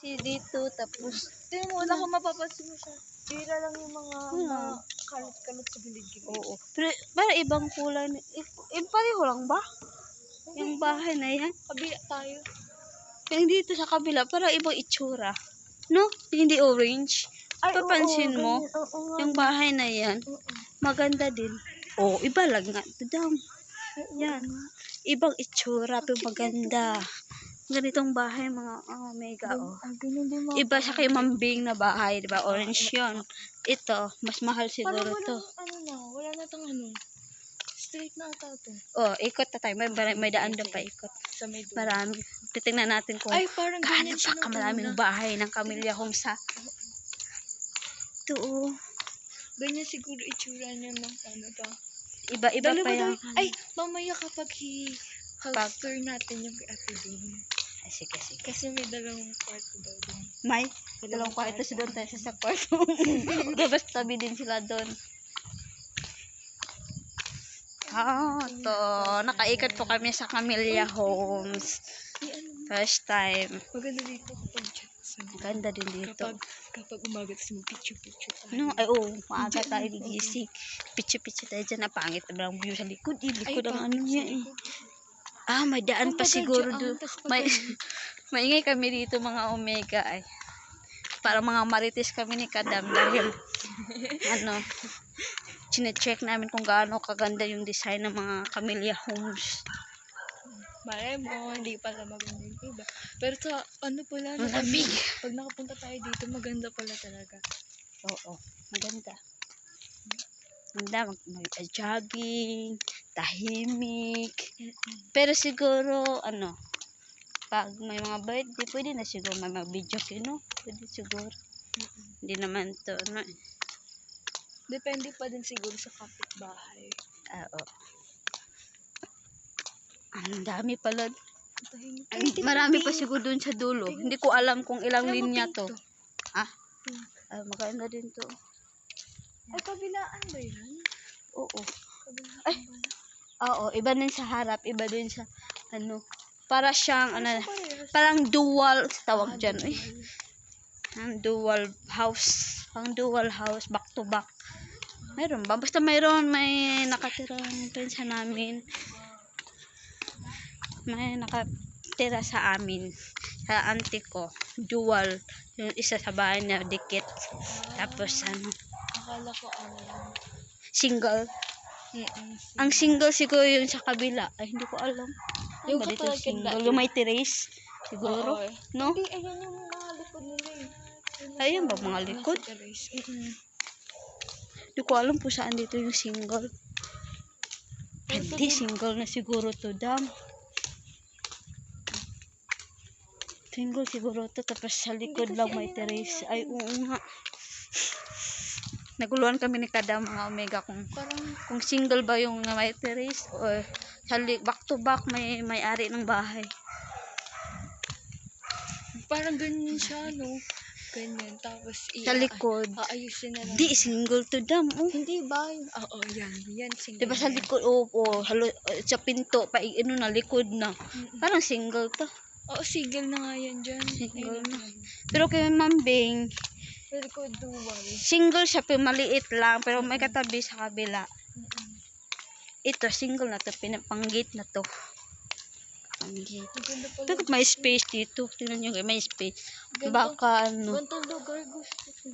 si dito, tapos, Tingnan mo, wala kang mapapansin mo siya. Tira lang yung mga kalat-kalat sa gilid-gilid. oo. Pero, para ibang kulay, pareho lang ba? Yung bahay na yan? Kabila tayo. Yung dito sa kabila, para ibang itsura. No? Hindi orange. Papansin mo, yung bahay na yan, maganda din. Oh, iba lang nga. Tudang. Yan. Ibang itsura, pero maganda. Ganitong bahay, mga mega, oh. Iba sa kay Mambing na bahay, di ba? Orange yun. Ito, mas mahal siguro to. Wala na tong straight na ata to. Oh, ikot na tayo. May daan doon pa ikot. Sa may dulo. Marami. Titingnan natin kung Ay, parang gaano ganyan siya pa kamaraming bahay ng Camellia Homes sa ito, oh. Ganyan siguro itsura niya ng ano to. Iba-iba pa yan. Ay, mamaya kapag house tour natin yung kay Ate Din. Ay, sige. Kasi may dalawang kwarto daw din. May dalawang kwarto si doon tayo sa kwarto. Gabas tabi din sila doon. To. Nakaikot po kami sa Camellia Homes. First time. Maganda dito kapag chat. Ganda din dito. Kapag umaga tapos mag-picture tayo. No, ay maaga tayo gigising. Picture tayo dyan. Napangit na lang view sa likod. Likod ang ano niya eh. May daan pa siguro doon. Maingay kami dito mga Omega ay. Para mga marites kami ni Kadam dahil chine-check namin kung gaano kaganda yung design ng mga Camellia Homes. Malay mo, hindi pala maganda yung iba. Pero sa pala, Malamig. Pag nakapunta tayo dito, maganda pala talaga. Oo, maganda. Mag-jogging, tahimik. Pero siguro, pag may mga birthday, pwede na siguro may mag-video kino. Pwede siguro. Hindi naman to, Depende pa din siguro sa kapitbahay. Oo. Ang dami pala. Marami pa siguro dun sa dulo. Hindi ko alam kung ilang linya to. Maganda din to. Ay, kabilaan ba yan? Oo. Oo, iba din sa harap, iba din sa para siyang parang dual tawag diyan, ang dual house, back to back. Mayroon ba? Basta may nakatirang pinsa namin. May nakatira sa amin, sa auntie ko, dual, yung isa sa bahay na dikit, tapos Akala ko single. Ang single siguro yung sa kabila, ay hindi ko alam. Yung Ba dito katulad single, kanda. yung may terrace siguro, no? Hindi, ayan yung mga likod nila Ayun ba mga likod? Hindi ko alam po saan dito yung single. Hindi, single na siguro to, dam. Single siguro to, tapos sa likod lang may terrace. Ay, oo nga. Naguluhan kami ni Kadam mga Omega kung single ba yung may terrace o back to back may ari ng bahay. Parang ganyan siya, no? Ganyan, tapos Sa likod. Aayusin na lang. Di, single to, dam. Hindi ba? Oo, yan single. Diba sa likod, sa pinto, na likod na. Parang single to. Oo, single na nga yan dyan. Single na. Pero kay Mambing, sa likod dual. single siya, pero maliit lang. Pero may katabi sa kabila. Ito, single na to. Pinapanggit na to. Panggit. Bakit may space dito? Tingnan nyo, may space. Baka Gantong lugar gusto ko.